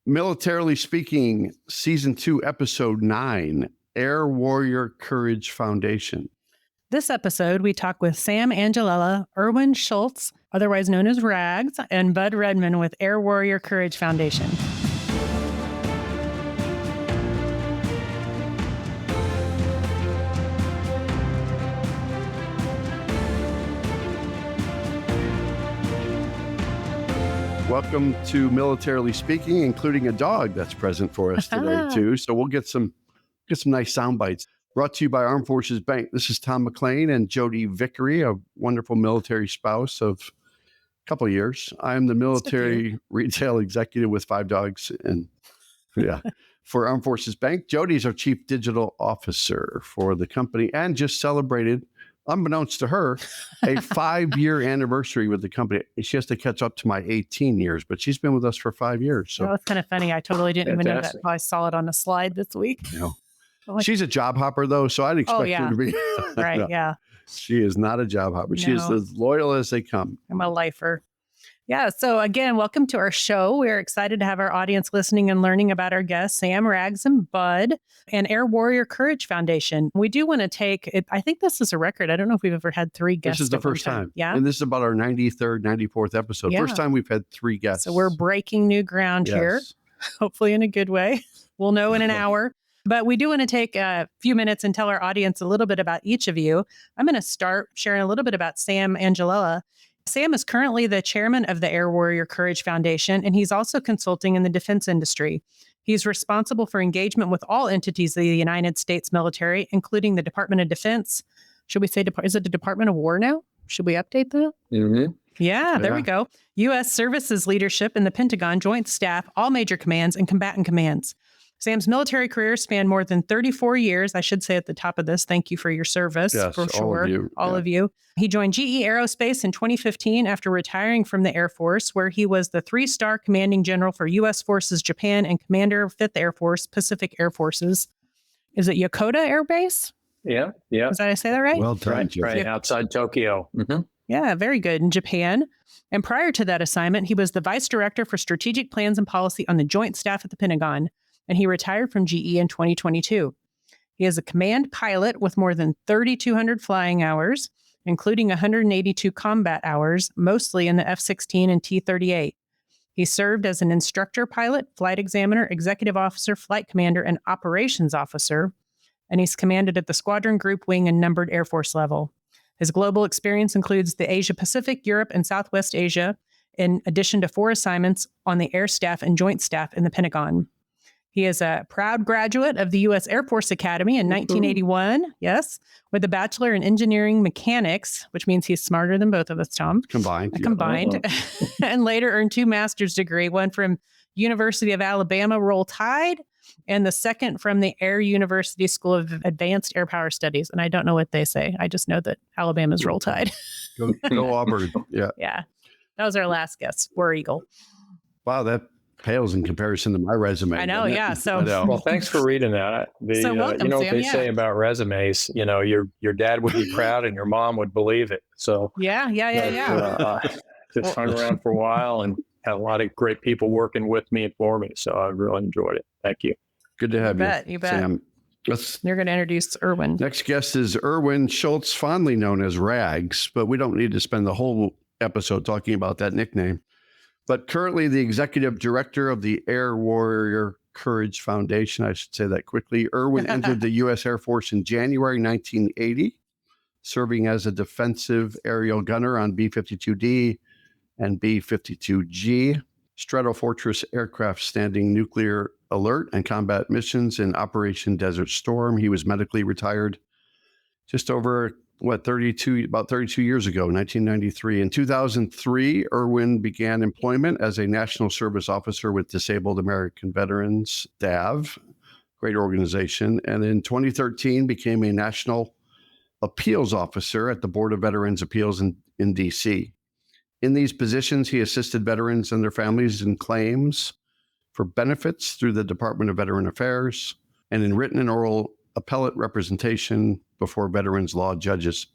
Militarily Speaking, Season 2, Episode 9, Air Warrior Courage Foundation. This episode, we talk with Sam Angelella, Erwin Schultz, otherwise known as Rags, and Bud Redman with Air Warrior Courage Foundation. Welcome to Militarily Speaking, including a dog that's present for us today, too. So we'll get some nice sound bites. Brought to you by Armed Forces Bank. This is Tom McLean and Jodi Vickery, a wonderful military spouse of a couple of years. I'm the military retail executive with 5 dogs and for Armed Forces Bank. Jodi's our chief digital officer for the company and just celebrated, unbeknownst to her, a 5-year anniversary with the company. She has to catch up to my 18 years, but she's been with us for 5 years. So that's kind of funny. I totally didn't even know that. I saw it on a slide this week. She's a job hopper, though, so I'd expect her to be. Right, yeah. She is not a job hopper. She is as loyal as they come. I'm a lifer. Yeah, so again, welcome to our show. We're excited to have our audience listening and learning about our guests, Sam, Rags, and Bud, and Air Warrior Courage Foundation. We do want to take it. I think this is a record. I don't know if we've ever had 3 guests. This is the first time. Yeah. And this is about our 93rd, 94th episode. Yeah. First time we've had 3 guests. So we're breaking new ground here, hopefully in a good way. We'll know in an hour. But we do want to take a few minutes and tell our audience a little bit about each of you. I'm going to start sharing a little bit about Sam Angelella. Sam is currently the chairman of the Air Warrior Courage Foundation, and he's also consulting in the defense industry. He's responsible for engagement with all entities of the United States military, including the Department of Defense. Should we say, is it the Department of War now? Should we update that? Mm-hmm. Yeah, there we go. U.S. Services Leadership in the Pentagon, Joint Staff, all major commands, and combatant commands. Sam's military career spanned more than 34 years. I should say at the top of this, thank you for your service, for sure. All of you. He joined GE Aerospace in 2015 after retiring from the Air Force, where he was the 3-star commanding general for U.S. Forces Japan and commander of 5th Air Force, Pacific Air Forces. Is it Yokota Air Base? Yeah. Did I say that right? Well done. Right, outside Tokyo. Mm-hmm. Yeah, very good. In Japan. And prior to that assignment, he was the vice director for strategic plans and policy on the Joint Staff at the Pentagon, and he retired from GE in 2022. He is a command pilot with more than 3,200 flying hours, including 182 combat hours, mostly in the F-16 and T-38. He served as an instructor pilot, flight examiner, executive officer, flight commander, and operations officer, and he's commanded at the squadron, group, wing, and numbered Air Force level. His global experience includes the Asia Pacific, Europe, and Southwest Asia, in addition to 4 assignments on the Air Staff and Joint Staff in the Pentagon. He is a proud graduate of the U.S. Air Force Academy in 1981, with a Bachelor in Engineering Mechanics, which means he's smarter than both of us, Tom. Combined. And later earned 2 master's degree, one from University of Alabama, Roll Tide, and the second from the Air University School of Advanced Air Power Studies. And I don't know what they say. I just know that Alabama's Roll Tide. Go Auburn. Yeah. Yeah. That was our last guest. War Eagle. Wow, that pales in comparison to my resume. I know, yeah. So, well, thanks for reading that. Welcome, you know Sam, what they say about resumes. You know, your dad would be proud and your mom would believe it. So yeah. Just hung around for a while and had a lot of great people working with me and for me. So I really enjoyed it. Thank you. Good to have you bet. Sam. You're going to introduce Erwin. Next guest is Erwin Schultz, fondly known as Rags, but we don't need to spend the whole episode talking about that nickname. But currently the executive director of the Air Warrior Courage Foundation. I should say that quickly. Erwin entered the U.S. Air Force in January 1980, serving as a defensive aerial gunner on B-52D and B-52G, Stratofortress aircraft standing nuclear alert and combat missions in Operation Desert Storm. He was medically retired just over about 32 years ago, 1993. In 2003, Erwin began employment as a National Service Officer with Disabled American Veterans, DAV, great organization. And in 2013, became a National Appeals Officer at the Board of Veterans Appeals in D.C. In these positions, he assisted veterans and their families in claims for benefits through the Department of Veteran Affairs and in written and oral appellate representation before veterans law judges.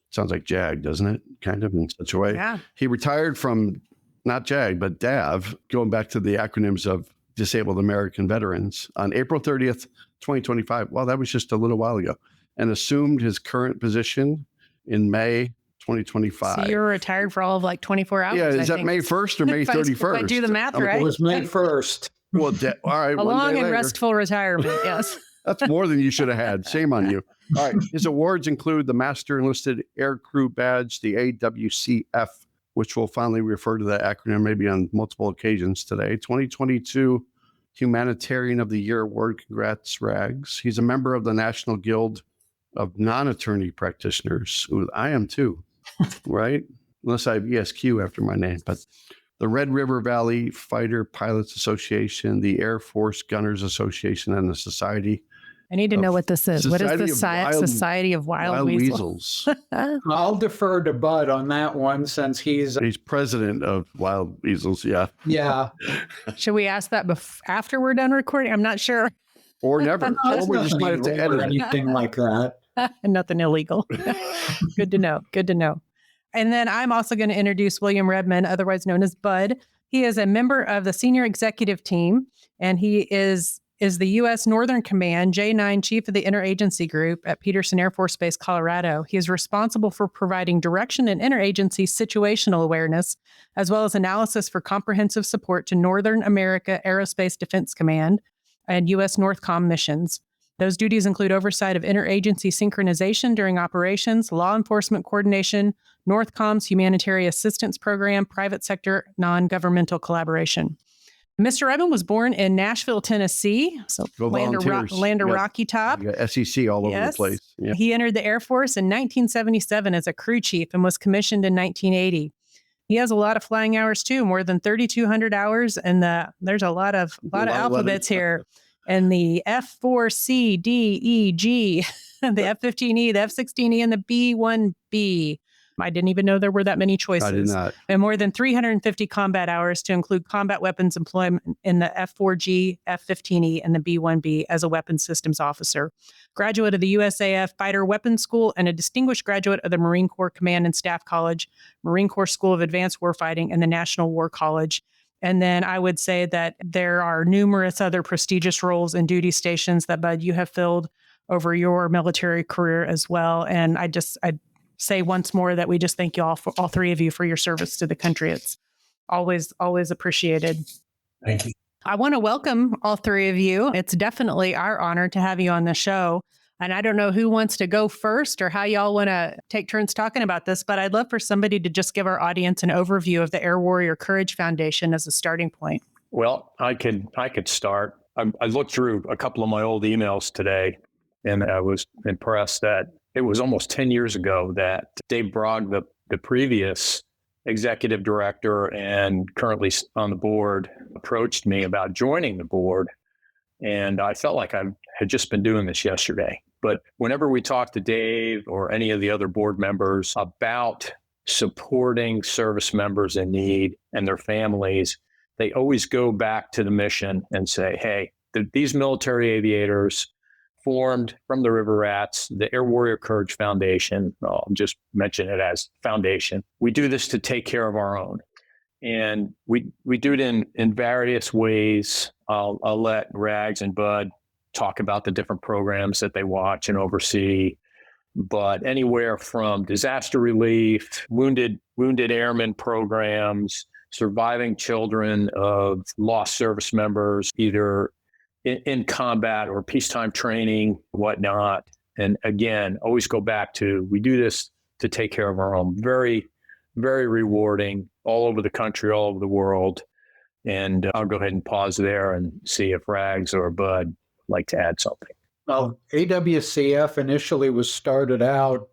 Sounds like JAG, doesn't it? Kind of in such a way. Yeah. He retired from not JAG, but DAV, going back to the acronyms of disabled American veterans on April 30th, 2025. Well, that was just a little while ago, and assumed his current position in May 2025. So you were retired for all of like 24 hours. Yeah, is I that think. May 1st or May 31st? If I do the math right. It was May 1st. Well, all right. A long and restful retirement, yes. That's more than you should have had. Shame on you. All right. His awards include the Master Enlisted Air Crew Badge, the AWCF, which we'll finally refer to that acronym maybe on multiple occasions today. 2022 Humanitarian of the Year Award. Congrats, Rags. He's a member of the National Guild of Non-Attorney Practitioners. Ooh, I am too, right? Unless I have ESQ after my name. But the Red River Valley Fighter Pilots Association, the Air Force Gunners Association, and the Society. I need to know what this is. What is the Society of Wild Weasels? I'll defer to Bud on that one since he's president of Wild Weasels. Yeah. Yeah. Should we ask that after we're done recording? I'm not sure. Or never. Or we just might have to edit anything like that. Nothing illegal. Good to know. Good to know. And then I'm also going to introduce William Redmond, otherwise known as Bud. He is a member of the senior executive team, and he is the U.S. Northern Command J9 Chief of the Interagency Group at Peterson Air Force Base, Colorado. He is responsible for providing direction and interagency situational awareness, as well as analysis for comprehensive support to Northern America Aerospace Defense Command and U.S. NORTHCOM missions. Those duties include oversight of interagency synchronization during operations, law enforcement coordination, NORTHCOM's humanitarian assistance program, private sector non-governmental collaboration. Mr. Redmond was born in Nashville, Tennessee, so land of Rocky Top. SEC all over the place. Yeah. He entered the Air Force in 1977 as a crew chief and was commissioned in 1980. He has a lot of flying hours too, more than 3,200 hours, and there's a lot of alphabets here. And the F4C, D, E, G, the F-15E, the F-16E, and the B-1B. I didn't even know there were that many choices. I did not. And more than 350 combat hours to include combat weapons employment in the F-4G, F-15E, and the B-1B as a weapons systems officer. Graduate of the USAF Fighter Weapons School and a distinguished graduate of the Marine Corps Command and Staff College, Marine Corps School of Advanced Warfighting, and the National War College. And then I would say that there are numerous other prestigious roles and duty stations that, Bud, you have filled over your military career as well. And I'd say once more that we just thank you all, for all three of you, for your service to the country. It's always appreciated. Thank you. I want to welcome all three of you. It's definitely our honor to have you on the show. And I don't know who wants to go first or how y'all want to take turns talking about this, but I'd love for somebody to just give our audience an overview of the Air Warrior Courage Foundation as a starting point. Well, I could start. I looked through a couple of my old emails today, and I was impressed that it was almost 10 years ago that Dave Brogg, the previous executive director and currently on the board, approached me about joining the board. And I felt like I had just been doing this yesterday. But whenever we talk to Dave or any of the other board members about supporting service members in need and their families, they always go back to the mission and say, hey, these military aviators formed from the River Rats, the Air Warrior Courage Foundation. I'll just mention it as foundation. We do this to take care of our own. And we do it in various ways. I'll let Rags and Bud talk about the different programs that they watch and oversee. But anywhere from disaster relief, wounded airmen programs, surviving children of lost service members, either in combat or peacetime training, whatnot. And again, always go back to, we do this to take care of our own. Very, very rewarding, all over the country, all over the world. And I'll go ahead and pause there and see if Rags or Bud like to add something. Well, AWCF initially was started out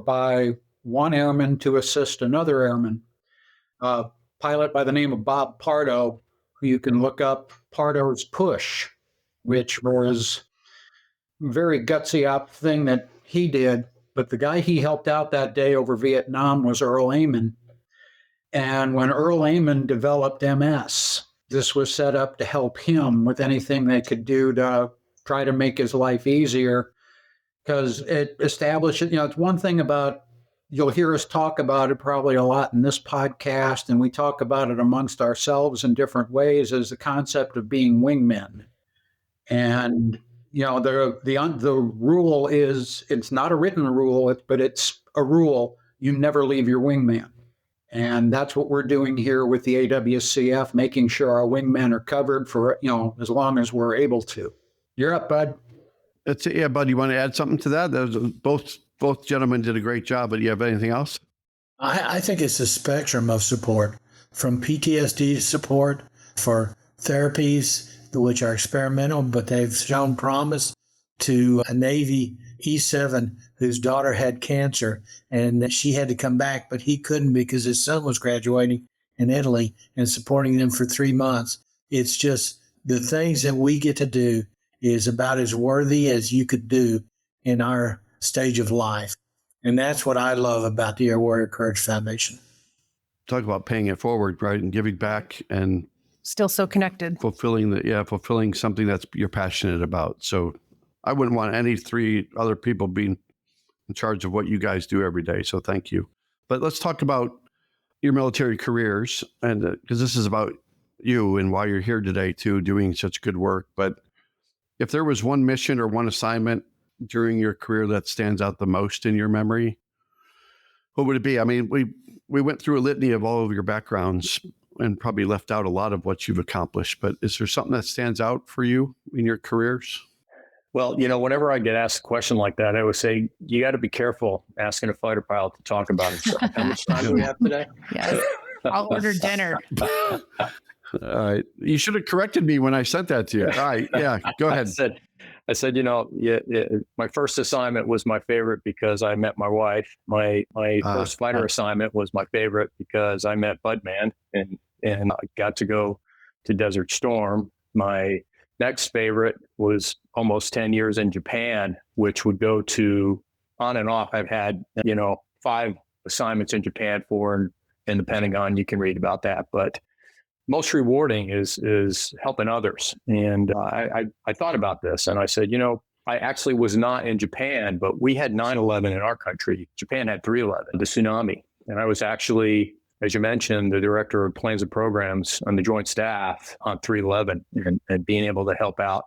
by one airman to assist another airman. A pilot by the name of Bob Pardo, who you can look up Pardo's Push, which was a very gutsy thing that he did. But the guy he helped out that day over Vietnam was Earl Airman. And when Earl Airman developed MS, this was set up to help him with anything they could do to try to make his life easier, because it established, it's one thing about you'll hear us talk about it probably a lot in this podcast, and we talk about it amongst ourselves in different ways, is the concept of being wingmen. And the rule is, it's not a written rule, but it's a rule: you never leave your wingman. And that's what we're doing here with the AWCF, making sure our wingmen are covered for, as long as we're able to. You're up, bud. Yeah, bud, you want to add something to that? Both gentlemen did a great job, but do you have anything else? I think it's a spectrum of support, from PTSD support for therapies, which are experimental, but they've shown promise, to a Navy E7 whose daughter had cancer and she had to come back, but he couldn't because his son was graduating in Italy, and supporting them for 3 months. It's just the things that we get to do is about as worthy as you could do in our stage of life. And that's what I love about the Air Warrior Courage Foundation. Talk about paying it forward, right? And giving back and Still so connected. fulfilling something that's you're passionate about. So I wouldn't want any 3 other people being in charge of what you guys do every day. So thank you. But let's talk about your military careers, and because this is about you and why you're here today too, doing such good work. But if there was one mission or one assignment during your career that stands out the most in your memory, what would it be? I mean, we went through a litany of all of your backgrounds and probably left out a lot of what you've accomplished, but is there something that stands out for you in your careers? Well, whenever I get asked a question like that, I would say, you got to be careful asking a fighter pilot to talk about himself. How much time do we have today? Yes. I'll order dinner. All right. You should have corrected me when I sent that to you. All right. Yeah. Go ahead. I said, my first assignment was my favorite because I met my wife. My first fighter assignment was my favorite because I met Budman and I got to go to Desert Storm. My next favorite was almost 10 years in Japan, which would go to on and off. I've had, 5 assignments in Japan, 4 in the Pentagon. You can read about that, but most rewarding is helping others. And I thought about this and I said, I actually was not in Japan, but we had 9/11 in our country. Japan had 3/11, the tsunami. And I was actually, as you mentioned, the director of plans and programs on the Joint Staff on 3/11 and being able to help out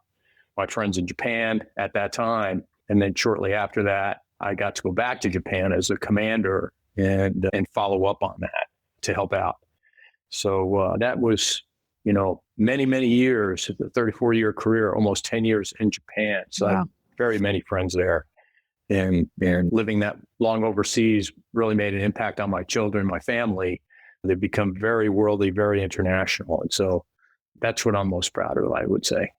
my friends in Japan at that time. And then shortly after that, I got to go back to Japan as a commander and follow up on that to help out. So that was, many, many years, a 34-year career, almost 10 years in Japan. So wow. I have very many friends there. And living that long overseas really made an impact on my children, my family. They've become very worldly, very international. And so that's what I'm most proud of, I would say,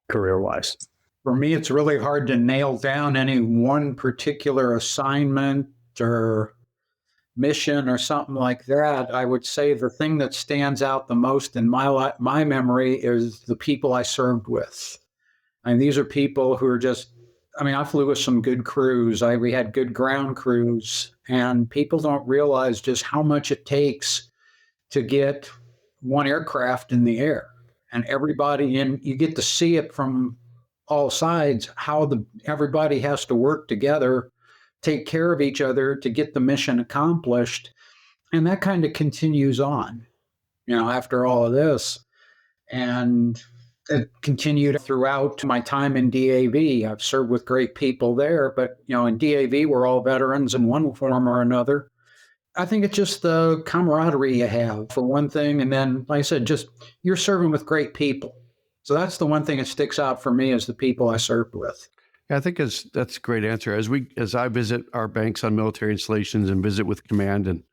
career-wise. For me, it's really hard to nail down any one particular assignment or mission or something like that. I would say the thing that stands out the most in my memory is the people I served with. And these are people who are just, I flew with some good crews. We had good ground crews, and people don't realize just how much it takes to get one aircraft in the air. And you get to see it from all sides, how everybody has to work together, take care of each other to get the mission accomplished. And that kind of continues on, after all of this. And it continued throughout my time in DAV. I've served with great people there, but, in DAV, we're all veterans in one form or another. I think it's just the camaraderie you have, for one thing. And then, like I said, just you're serving with great people. So that's the one thing that sticks out for me, is the people I served with. Yeah, I think that's a great answer. As I visit our banks on military installations and visit with command and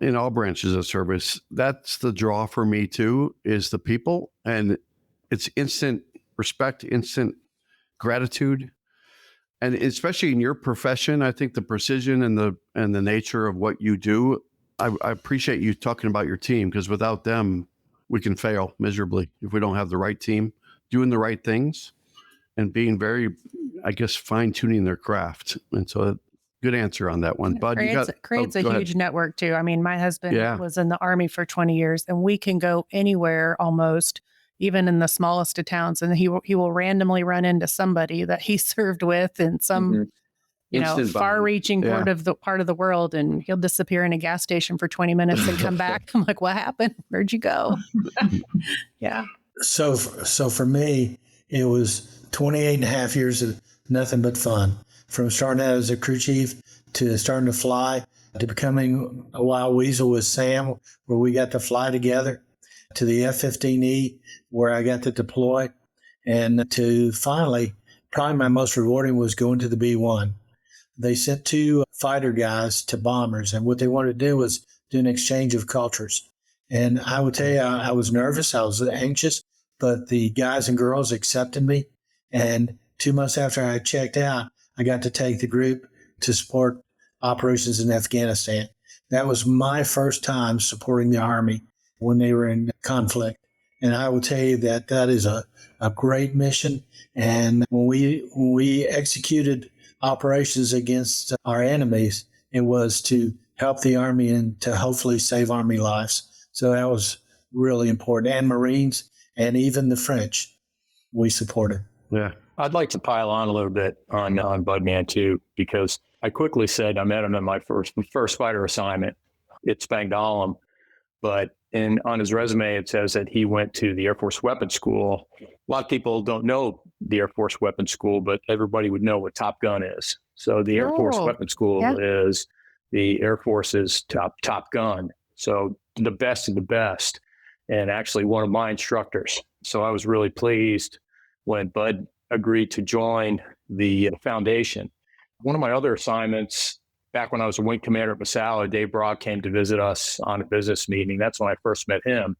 in all branches of service, that's the draw for me too, is the people. And it's instant respect, instant gratitude. And especially in your profession, I think the precision and the nature of what you do, I appreciate you talking about your team, because without them, we can fail miserably if we don't have the right team doing the right things and being very, fine-tuning their craft. And so good answer on that one. Bud, creates a huge network too. My husband was in the Army for 20 years, and we can go anywhere almost, even in the smallest of towns, and he will randomly run into somebody that he served with in some Instant bond. far-reaching Yeah. part of the world, and he'll disappear in a gas station for 20 minutes and come back. I'm like, what happened? Where'd you go? Yeah. So for me, it was 28 and a half years of nothing but fun. From starting out as a crew chief to starting to fly to becoming a wild weasel with Sam, where we got to fly together, to the F-15E, where I got to deploy, and to finally, probably my most rewarding was going to the B-1. They sent 2 fighter guys to bombers, and what they wanted to do was do an exchange of cultures. And I would tell you, I was nervous, I was anxious, but the guys and girls accepted me. And 2 months after I checked out, I got to take the group to support operations in Afghanistan. That was my first time supporting the Army when they were in conflict. And I will tell you that that is a great mission. And when we executed operations against our enemies, it was to help the Army and to hopefully save Army lives. So that was really important. And Marines and even the French, we supported. Yeah. I'd like to pile on a little bit on Budman too, because I quickly said I met him in my first fighter assignment at Spangdahlem, but on his resume it says that he went to the Air Force Weapons School. A lot of people don't know the Air Force Weapons School, but everybody would know what Top Gun is. So the Air Force Weapons School is the Air Force's top gun. So the best of the best, and actually one of my instructors. So I was really pleased when Bud agreed to join the foundation. One of my other assignments, back when I was a wing commander at Masala, Dave Broad came to visit us on a business meeting. That's when I first met him.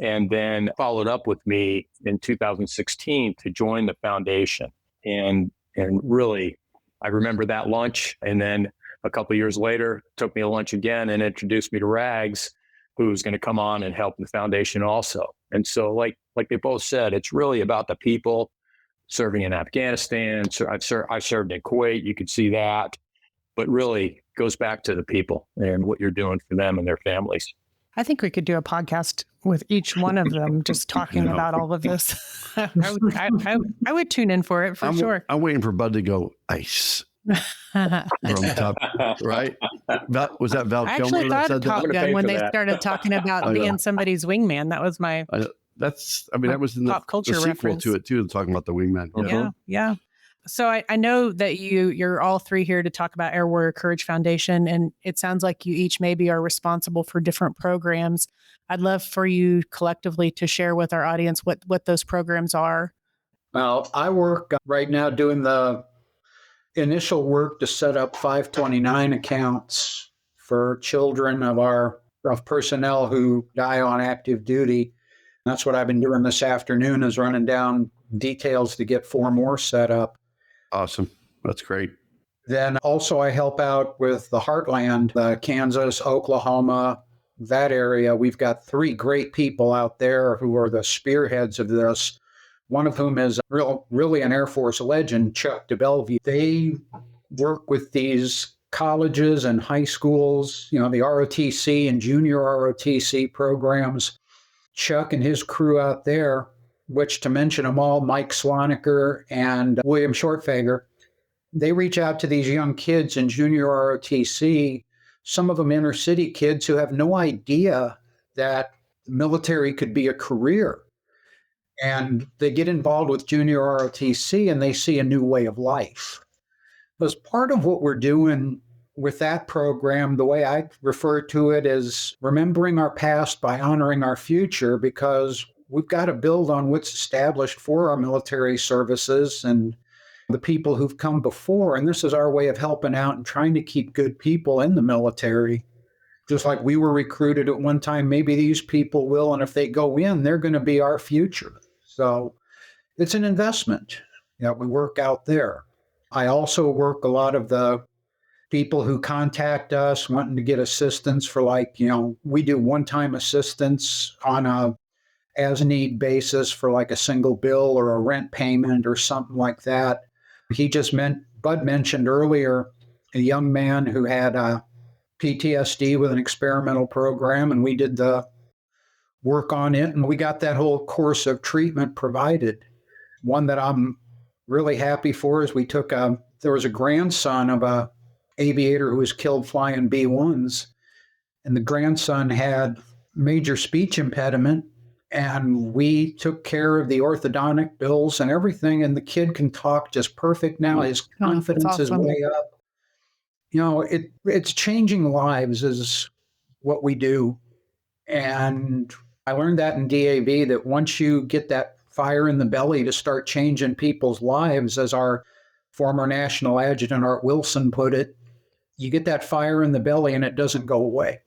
And then followed up with me in 2016 to join the foundation. And really, I remember that lunch. And then a couple of years later, took me to lunch again and introduced me to Rags, who's going to come on and help the foundation also. And so like they both said, it's really about the people. Serving in Afghanistan, I've served in Kuwait, you could see that, but really goes back to the people and what you're doing for them and their families. I think we could do a podcast with each one of them just talking about all of this. I would tune in for it for sure. I'm waiting for Bud to go ice. From Top, right? Was that Val Kilmer? I actually thought of Top Gun when they started talking about being somebody's wingman. That was my... that was in the culture sequel reference to it too, talking about the wingman. Yeah. So I know that you're all three here to talk about Air Warrior Courage Foundation, and it sounds like you each maybe are responsible for different programs. I'd love for you collectively to share with our audience what those programs are. Well, I work right now doing the initial work to set up 529 accounts for children of personnel who die on active duty. That's what I've been doing this afternoon, is running down details to get 4 more set up. Awesome. That's great. Then also I help out with the Heartland, Kansas, Oklahoma, that area. We've got 3 great people out there who are the spearheads of this. One of whom is really an Air Force legend, Chuck DeBellevue. They work with these colleges and high schools, the ROTC and junior ROTC programs. Chuck and his crew out there, which to mention them all, Mike Swaniker and William Shortfager, they reach out to these young kids in junior ROTC, some of them inner city kids who have no idea that the military could be a career. And they get involved with junior ROTC and they see a new way of life. As part of what we're doing with that program, the way I refer to it is remembering our past by honoring our future, because we've got to build on what's established for our military services and the people who've come before. And this is our way of helping out and trying to keep good people in the military. Just like we were recruited at one time, maybe these people will. And if they go in, they're going to be our future. So it's an investment that we work out there. I also work a lot of the people who contact us wanting to get assistance for we do one-time assistance on a as-need basis for like a single bill or a rent payment or something like that. Bud mentioned earlier a young man who had PTSD with an experimental program, and we did the work on it, and we got that whole course of treatment provided. One that I'm really happy for is we took there was a grandson of a aviator who was killed flying B-1s, and the grandson had major speech impediment, and we took care of the orthodontic bills and everything, and the kid can talk just perfect now. His confidence is way up. It's changing lives is what we do. And I learned that in DAV, that once you get that fire in the belly to start changing people's lives, as our former National Adjutant Art Wilson put it, you get that fire in the belly and it doesn't go away.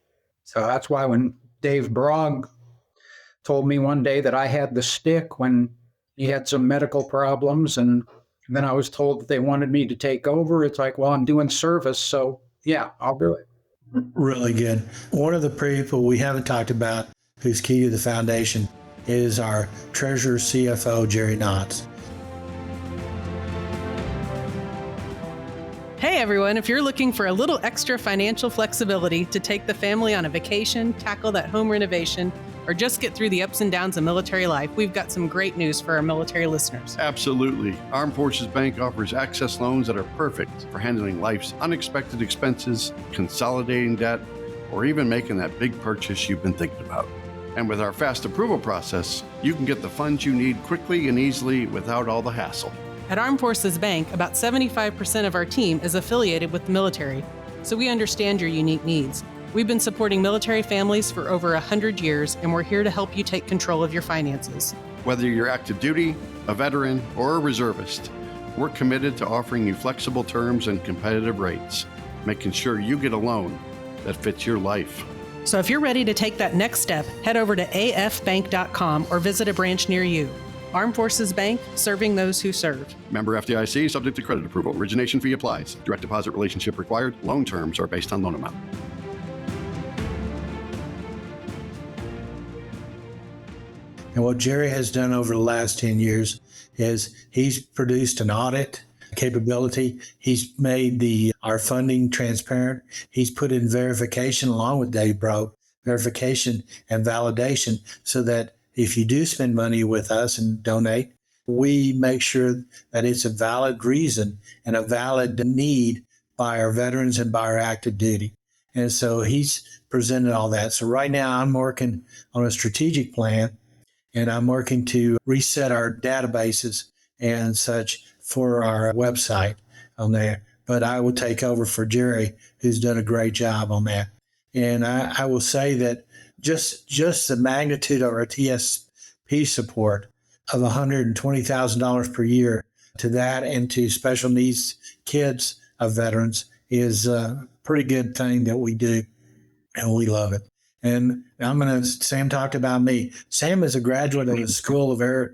So that's why when Dave Brogg told me one day that I had the stick when he had some medical problems, and then I was told that they wanted me to take over, it's like, well, I'm doing service, so yeah, I'll do it. Really good. One of the people we haven't talked about who's key to the foundation is our Treasurer CFO, Jerry Knotts. Hey everyone, if you're looking for a little extra financial flexibility to take the family on a vacation, tackle that home renovation, or just get through the ups and downs of military life, we've got some great news for our military listeners. Absolutely. Armed Forces Bank offers access loans that are perfect for handling life's unexpected expenses, consolidating debt, or even making that big purchase you've been thinking about. And with our fast approval process, you can get the funds you need quickly and easily without all the hassle. At Armed Forces Bank, about 75% of our team is affiliated with the military, so we understand your unique needs. We've been supporting military families for over 100 years, and we're here to help you take control of your finances. Whether you're active duty, a veteran, or a reservist, we're committed to offering you flexible terms and competitive rates, making sure you get a loan that fits your life. So if you're ready to take that next step, head over to afbank.com or visit a branch near you. Armed Forces Bank, serving those who serve. Member FDIC, subject to credit approval. Origination fee applies. Direct deposit relationship required. Loan terms are based on loan amount. And what Jerry has done over the last 10 years is he's produced an audit capability. He's made our funding transparent. He's put in verification along with Dave Brogg, verification and validation, so that if you do spend money with us and donate, we make sure that it's a valid reason and a valid need by our veterans and by our active duty. And so he's presented all that. So right now I'm working on a strategic plan, and I'm working to reset our databases and such for our website on there. But I will take over for Jerry, who's done a great job on that. And I will say that just the magnitude of our TSP support of $120,000 per year to that and to special needs kids of veterans is a pretty good thing that we do, and we love it. And Sam talked about me. Sam is a graduate of the School of Air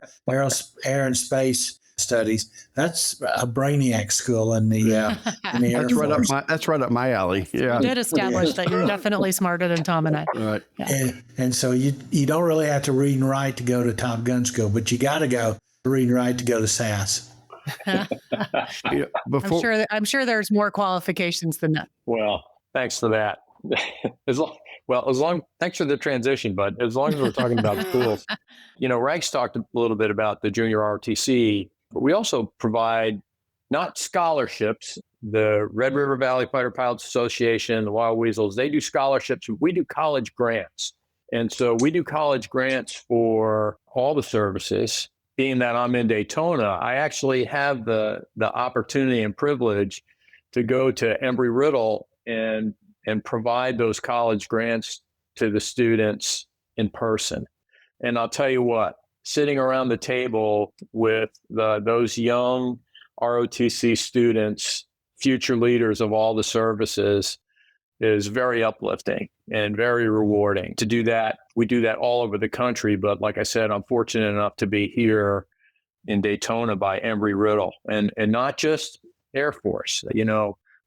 and Space Studies. That's a brainiac school in the Air Force. That's right up my alley. Yeah. You did establish that you're definitely smarter than Tom and I. Right. Yeah. And so you don't really have to read and write to go to Top Gun School, but you got to go read and write to go to SAS. I'm sure there's more qualifications than that. Well, thanks for that. Thanks for the transition, but as long as we're talking about schools, Rags talked a little bit about the junior ROTC, but we also provide not scholarships. The Red River Valley Fighter Pilots Association, the Wild Weasels, they do scholarships. We do college grants. And so we do college grants for all the services. Being that I'm in Daytona, I actually have the opportunity and privilege to go to Embry-Riddle and provide those college grants to the students in person. And I'll tell you what, sitting around the table with those young ROTC students, future leaders of all the services, is very uplifting and very rewarding. To do that, we do that all over the country. But like I said, I'm fortunate enough to be here in Daytona by Embry-Riddle, and not just Air Force,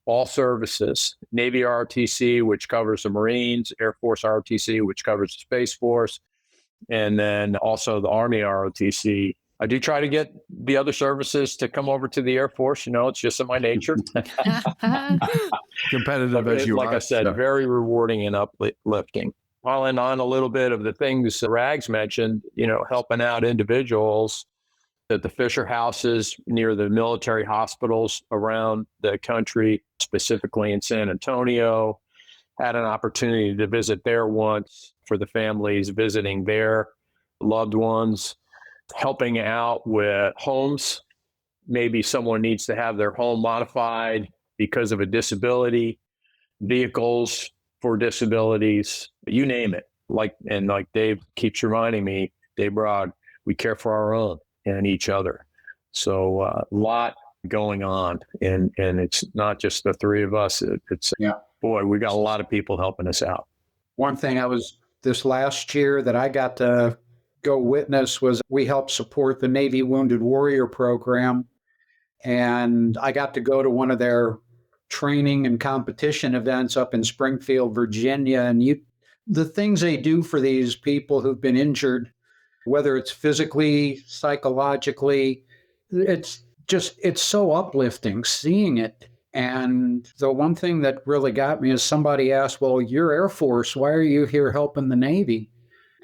all services, Navy ROTC, which covers the Marines, Air Force ROTC, which covers the Space Force, and then also the Army ROTC. I do try to get the other services to come over to the Air Force. It's just in my nature. Competitive as you are. Like I said, very rewarding and uplifting. Following on a little bit of the things Rags mentioned, helping out individuals. at the Fisher houses near the military hospitals around the country, specifically in San Antonio. Had an opportunity to visit there once for the families visiting their loved ones, helping out with homes. Maybe someone needs to have their home modified because of a disability, vehicles for disabilities, you name it. Like Dave keeps reminding me, Dave Brogg, we care for our own and each other. So a lot going on, and it's not just the three of us. Boy, we got a lot of people helping us out. One thing this last year that I got to go witness was we helped support the Navy Wounded Warrior program. And I got to go to one of their training and competition events up in Springfield, Virginia. And the things they do for these people who've been injured, whether it's physically, psychologically, it's so uplifting seeing it. And the one thing that really got me is somebody asked, well, you're Air Force, why are you here helping the Navy?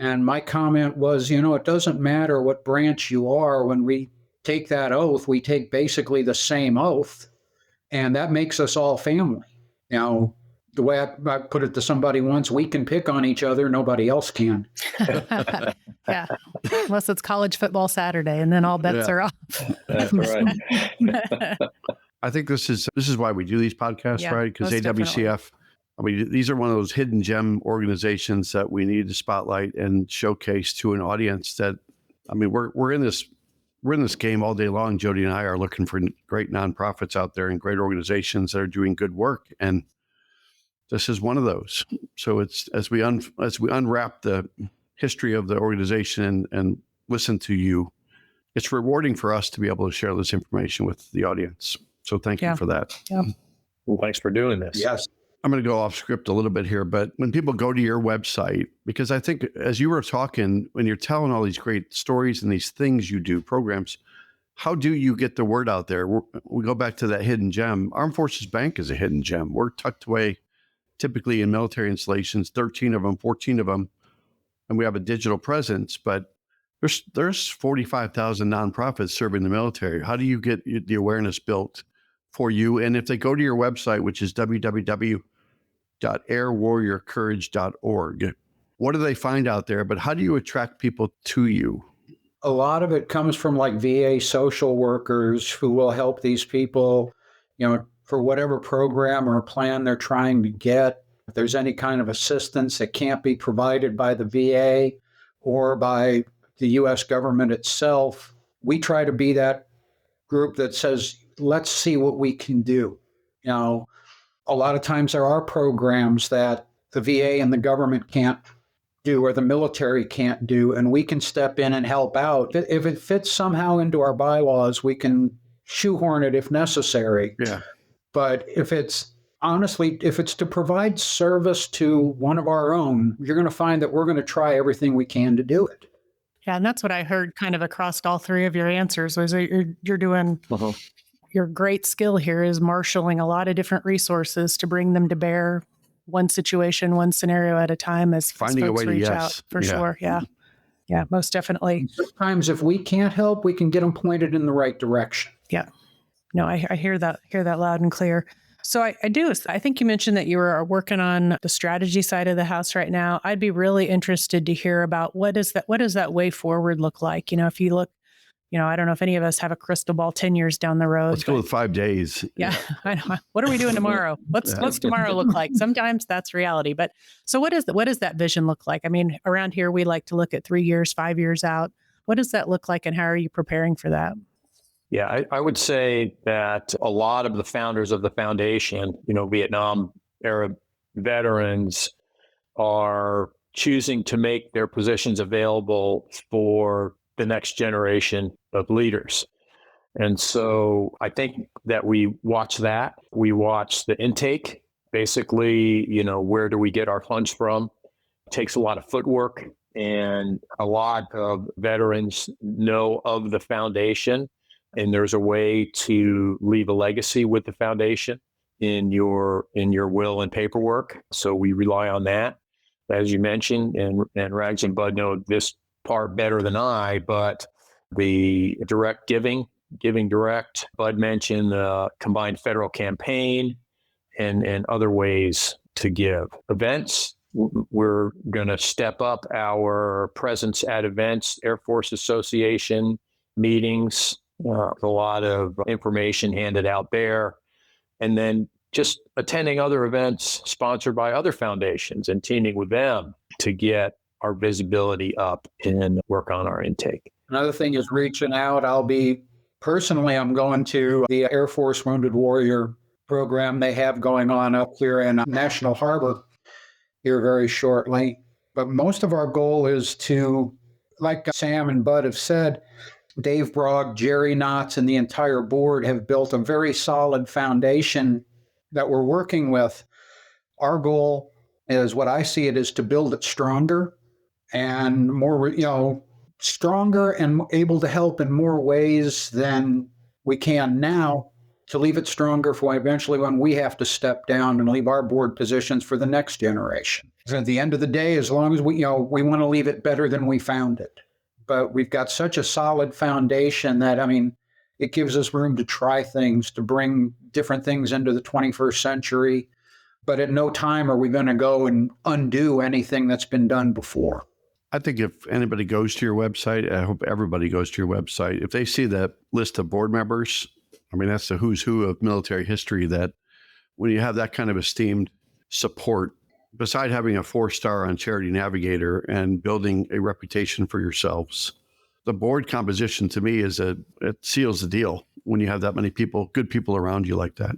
And my comment was, it doesn't matter what branch you are. When we take that oath, we take basically the same oath, and that makes us all family. Now, the way I put it to somebody once, we can pick on each other, nobody else can. Yeah, unless it's college football Saturday, and then all bets are off. That's right. I think this is why we do these podcasts, right? Because AWCF, these are one of those hidden gem organizations that we need to spotlight and showcase to an audience that, we're in this game all day long. Jodi and I are looking for great nonprofits out there and great organizations that are doing good work. And this is one of those. So it's as we unwrap the history of the organization and listen to you, it's rewarding for us to be able to share this information with the audience. So thank you for that. Yeah. Well, thanks for doing this. Yes. I'm going to go off script a little bit here, but when people go to your website, because I think as you were talking, when you're telling all these great stories and these things you do, programs, how do you get the word out there? We go back to that hidden gem. Armed Forces Bank is a hidden gem. We're tucked away typically in military installations, 13 of them, 14 of them, and we have a digital presence, but there's 45,000 nonprofits serving the military. How do you get the awareness built for you? And if they go to your website, which is www.airwarriorcourage.org, what do they find out there? But how do you attract people to you? A lot of it comes from like VA social workers who will help these people, for whatever program or plan they're trying to get. If there's any kind of assistance that can't be provided by the VA or by the U.S. government itself, we try to be that group that says, let's see what we can do. A lot of times there are programs that the VA and the government can't do or the military can't do, and we can step in and help out. If it fits somehow into our bylaws, we can shoehorn it if necessary. Yeah. But if it's to provide service to one of our own, you're going to find that we're going to try everything we can to do it. Yeah, and that's what I heard kind of across all three of your answers was you're doing your great skill here is marshaling a lot of different resources to bring them to bear, one situation, one scenario at a time as finding folks a way to reach out. For sure. Yeah. Yeah, most definitely. Sometimes if we can't help, we can get them pointed in the right direction. Yeah. No, I hear that loud and clear. So I think you mentioned that you were working on the strategy side of the house right now. I'd be really interested to hear about what does that way forward look like? If you look, I don't know if any of us have a crystal ball 10 years down the road. Let's go with 5 days. Yeah. I know. What are we doing tomorrow? What's tomorrow look like? Sometimes that's reality. But so what does that vision look like? Around here, we like to look at 3 years, 5 years out. What does that look like and how are you preparing for that? Yeah, I would say that a lot of the founders of the foundation, Vietnam era veterans, are choosing to make their positions available for the next generation of leaders. And so I think that we watch that. We watch the intake. Basically, where do we get our funds from? It takes a lot of footwork, and a lot of veterans know of the foundation. And there's a way to leave a legacy with the foundation in your will and paperwork. So we rely on that, as you mentioned, and Rags and Bud know this part better than I, but the direct giving direct. Bud mentioned the combined federal campaign and other ways to give. Events, we're going to step up our presence at events, Air Force Association meetings, a lot of information handed out there. And then just attending other events sponsored by other foundations and teaming with them to get our visibility up and work on our intake. Another thing is reaching out. I'm going to the Air Force Wounded Warrior program they have going on up here in National Harbor here very shortly. But most of our goal is to, like Sam and Bud have said, Dave Brogg, Jerry Knotts, and the entire board have built a very solid foundation that we're working with. Our goal is, what I see it, is to build it stronger and more, stronger and able to help in more ways than we can now, to leave it stronger for eventually when we have to step down and leave our board positions for the next generation. So at the end of the day, as long as we want to leave it better than we found it. But we've got such a solid foundation that, it gives us room to try things, to bring different things into the 21st century. But at no time are we going to go and undo anything that's been done before. I think if anybody goes to your website, I hope everybody goes to your website. If they see that list of board members, that's the who's who of military history, that when you have that kind of esteemed support, beside having a 4-star on Charity Navigator and building a reputation for yourselves, the board composition to me it seals the deal when you have that many people, good people around you like that.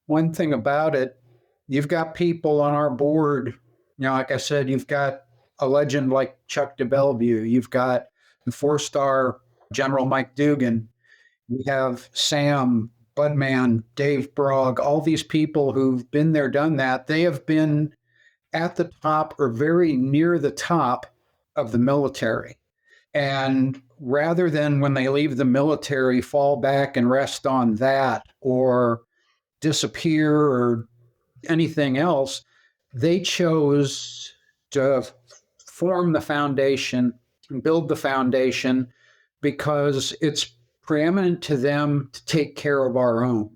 One thing about it, you've got people on our board, like I said, you've got a legend like Chuck de Bellevue, you've got the 4-star General Mike Dugan, you have Sam, Budman, Dave Brogg, all these people who've been there, done that. They have been at the top or very near the top of the military. And rather than, when they leave the military, fall back and rest on that or disappear or anything else, they chose to form the foundation and build the foundation because it's preeminent to them to take care of our own.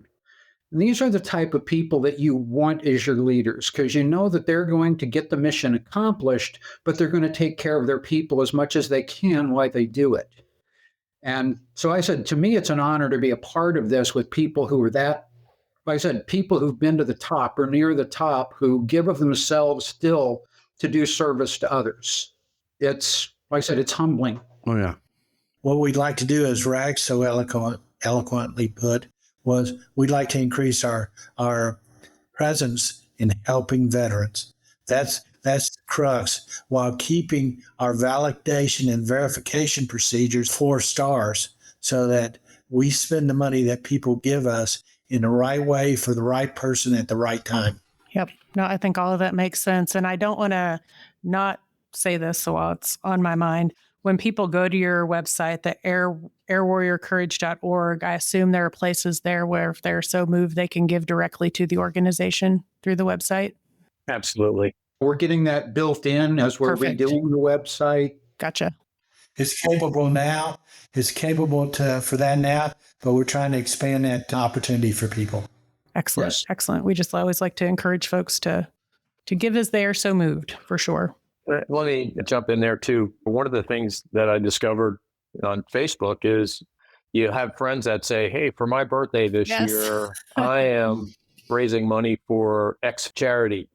And these are the type of people that you want as your leaders, because you know that they're going to get the mission accomplished, but they're going to take care of their people as much as they can while they do it. And so I said, to me, it's an honor to be a part of this with people who are that, like I said, people who've been to the top or near the top, who give of themselves still to do service to others. It's, like I said, it's humbling. Oh, yeah. What we'd like to do, as Rag so eloquently put, was we'd like to increase our presence in helping veterans. That's the crux, while keeping our validation and verification procedures 4 stars, so that we spend the money that people give us in the right way for the right person at the right time. Yep. No, I think all of that makes sense. And I don't want to not say this, so while it's on my mind. When people go to your website, the airwarriorcourage.org, I assume there are places there where, if they're so moved, they can give directly to the organization through the website. Absolutely. We're getting that built in as we're redoing the website. Gotcha. It's capable now. It's capable for that now, but we're trying to expand that opportunity for people. Excellent. Yes. Excellent. We just always like to encourage folks to give as they are so moved, for sure. Let me jump in there too. One of the things that I discovered on Facebook is you have friends that say, hey, for my birthday this year, I am raising money for X charity.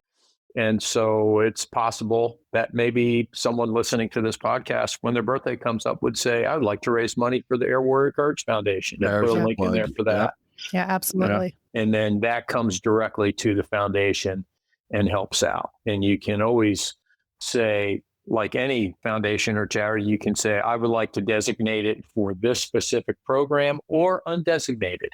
And so it's possible that maybe someone listening to this podcast, when their birthday comes up, would say, I would like to raise money for the Air Warrior Courage Foundation. And put a link in there for that. Yeah, absolutely. Yeah. And then that comes directly to the foundation and helps out. And you can always say, like any foundation or charity, you can say, I would like to designate it for this specific program or undesignated,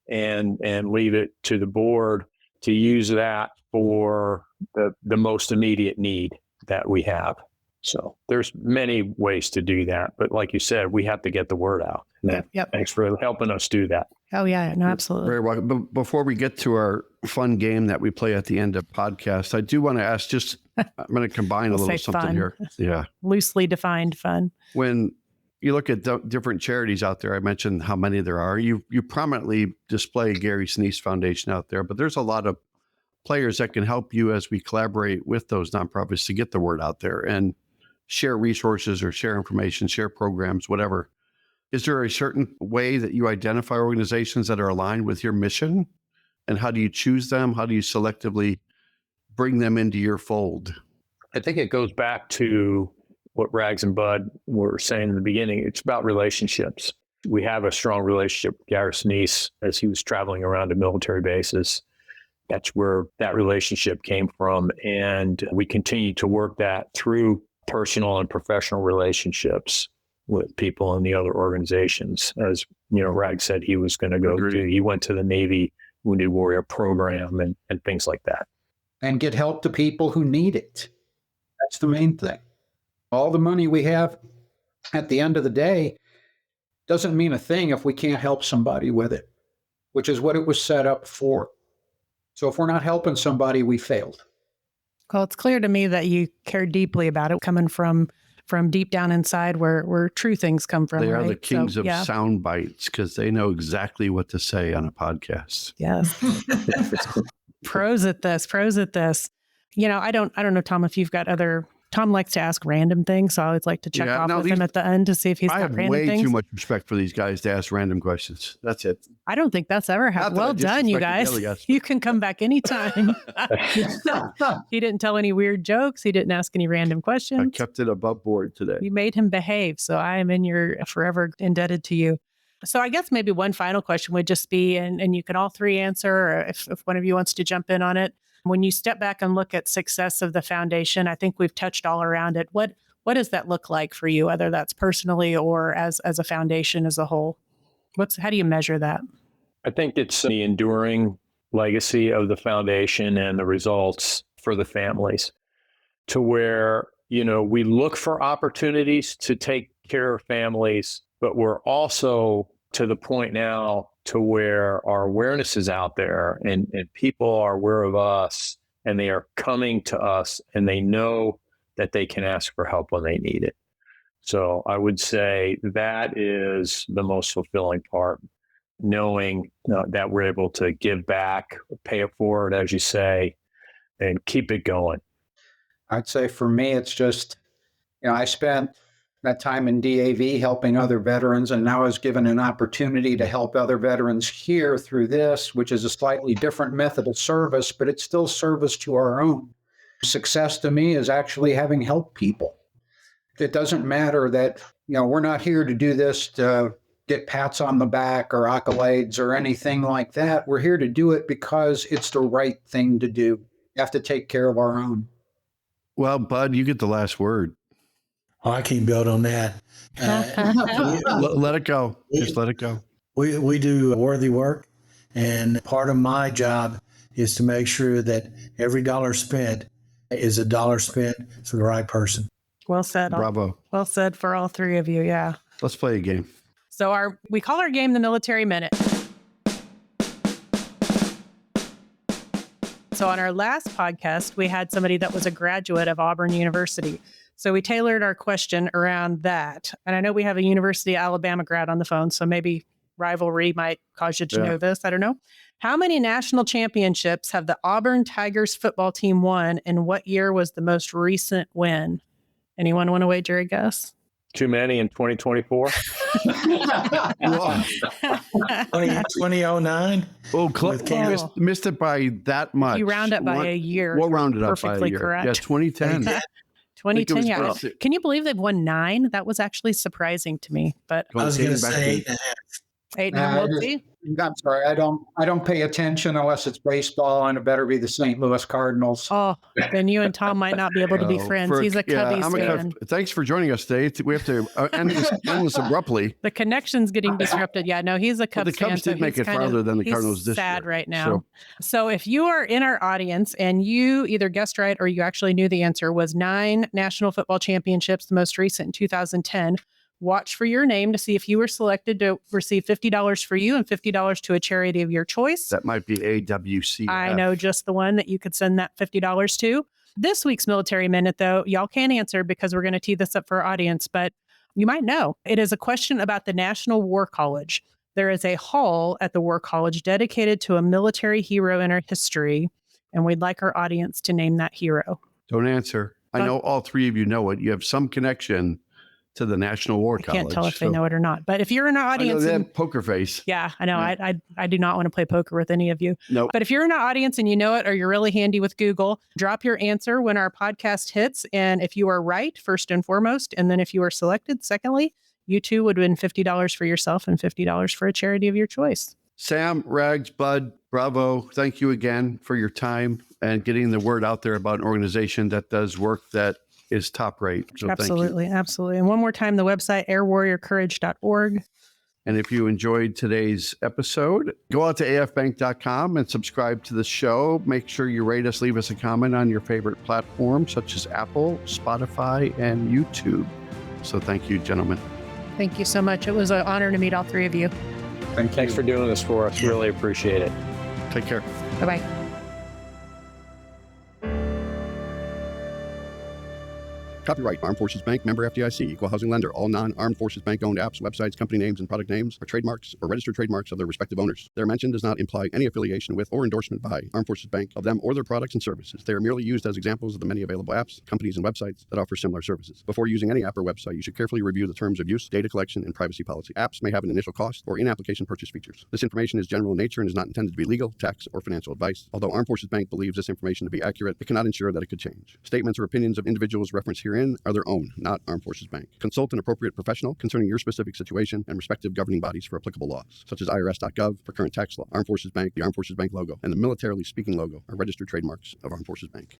and leave it to the board to use that for the most immediate need that we have. So there's many ways to do that. But like you said, we have to get the word out. Yep. Thanks for helping us do that. Oh, yeah. No, absolutely. Very welcome. But before we get to our fun game that we play at the end of podcast, I do want to ask, I'm going to combine a little something fun. here. Yeah. Loosely defined fun. When you look at different charities out there. I mentioned how many there are. You prominently display Gary Sinise Foundation out there, but there's a lot of players that can help you as we collaborate with those nonprofits to get the word out there and share resources or share information, share programs, whatever. Is there a certain way that you identify organizations that are aligned with your mission? And how do you choose them? How do you selectively bring them into your fold? I think it goes back to what Rags and Bud were saying in the beginning. It's about relationships. We have a strong relationship with Gary Sinise as he was traveling around to military bases. That's where that relationship came from. And we continue to work that through personal and professional relationships with people in the other organizations. As Rag said, he was going to he went to the Navy Wounded Warrior program and things like that. And get help to people who need it. That's the main thing. All the money we have at the end of the day doesn't mean a thing if we can't help somebody with it, which is what it was set up for. So if we're not helping somebody, we failed. Well, it's clear to me that you care deeply about it, coming from deep down inside where true things come from. They are right? the kings of sound bites because they know exactly what to say on a podcast. Yes. Pros at this. I don't know, Tom, if you've got other. Tom likes to ask random things, so I always like to check off with him at the end to see if he's got random things. I have way too much respect for these guys to ask random questions. That's it. I don't think that's ever happened. Well done, you guys. You can come back anytime. He didn't tell any weird jokes. He didn't ask any random questions. I kept it above board today. You made him behave, so I am forever indebted to you. So I guess maybe one final question would just be, and you can all three answer, or if one of you wants to jump in on it. When you step back and look at success of the foundation, I think we've touched all around it. What does that look like for you, whether that's personally or as a foundation as a whole? How do you measure that? I think it's the enduring legacy of the foundation and the results for the families, to where, we look for opportunities to take care of families, but we're also to the point now to where our awareness is out there and people are aware of us and they are coming to us and they know that they can ask for help when they need it. So I would say that is the most fulfilling part, knowing that we're able to give back, pay it forward, as you say, and keep it going. I'd say for me, it's just, I spent that time in DAV helping other veterans, and now I was given an opportunity to help other veterans here through this, which is a slightly different method of service, but it's still service to our own. Success to me is actually having helped people. It doesn't matter that, we're not here to do this to get pats on the back or accolades or anything like that. We're here to do it because it's the right thing to do. You have to take care of our own. Well, Bud, you get the last word. Oh, I can't build on that. Let it go. Just let it go. We do worthy work, and part of my job is to make sure that every dollar spent is a dollar spent for the right person. Well said. Bravo. Well said for all three of you. Yeah. Let's play a game. So we call our game the Military Minute. So on our last podcast, we had somebody that was a graduate of Auburn University. So we tailored our question around that. And I know we have a University of Alabama grad on the phone, so maybe rivalry might cause you to know this. I don't know. How many national championships have the Auburn Tigers football team won, and what year was the most recent win? Anyone want to wager a guess? Too many in 2024? 2009? Oh, missed it by that much. You round up by a year. We'll round it up by a Perfectly year. correct. Yeah, 2010. 2010, yeah. Can you believe they've won 9? That was actually surprising to me. But I was going to say 8.5. 8.5, we'll see. I'm sorry, I don't pay attention unless it's baseball, and it better be the St. Louis Cardinals. Oh, then you and Tom might not be able to be friends. He's a Cubbies fan. Thanks for joining us today. We have to end this abruptly. The connection's getting disrupted. Yeah, no, he's a Cubs fan. The Cubs did make it farther than the Cardinals this year. He's sad right now. So if you are in our audience and you either guessed right or you actually knew the answer was 9 national football championships, the most recent in 2010, watch for your name to see if you were selected to receive $50 for you and $50 to a charity of your choice. That might be AWCF. I know just the one that you could send that $50 to. This week's Military Minute, though, y'all can't answer because we're going to tee this up for our audience. But You might know. It is a question about the National War College. There is a hall at the War College dedicated to a military hero in our history, and we'd like our audience to name that hero. Don't answer. I know all three of you know it. You have some connection to the National War College. I can't tell if they know it or not. But if you're in our audience, I know they have poker face. Yeah, I know. Yeah. I do not want to play poker with any of you. No. But if you're in our audience and you know it, or you're really handy with Google, drop your answer when our podcast hits. And if you are right, first and foremost, and then if you are selected, secondly, you too would win $50 for yourself and $50 for a charity of your choice. Sam, Rags, Bud, bravo. Thank you again for your time and getting the word out there about an organization that does work that is top rate. So absolutely, absolutely. And one more time, the website, airwarriorcourage.org. And if you enjoyed today's episode, go out to afbank.com and subscribe to the show. Make sure you rate us, leave us a comment on your favorite platform, such as Apple, Spotify, and YouTube. So thank you, gentlemen. Thank you so much. It was an honor to meet all three of you. Thanks for doing this for us. Really appreciate it. Take care. Bye-bye. Copyright Armed Forces Bank, member FDIC, equal housing lender. All non-Armed Forces Bank owned apps, websites, company names, and product names are trademarks or registered trademarks of their respective owners. Their mention does not imply any affiliation with or endorsement by Armed Forces Bank of them or their products and services. They are merely used as examples of the many available apps, companies, and websites that offer similar services. Before using any app or website, you should carefully review the terms of use, data collection, and privacy policy. Apps may have an initial cost or in-application purchase features. This information is general in nature and is not intended to be legal, tax, or financial advice. Although Armed Forces Bank believes this information to be accurate, it cannot ensure that it could change. Statements or opinions of individuals referenced herein are their own, not Armed Forces Bank. Consult an appropriate professional concerning your specific situation and respective governing bodies for applicable laws, such as IRS.gov for current tax law. Armed Forces Bank, the Armed Forces Bank logo, and the Militarily Speaking logo are registered trademarks of Armed Forces Bank.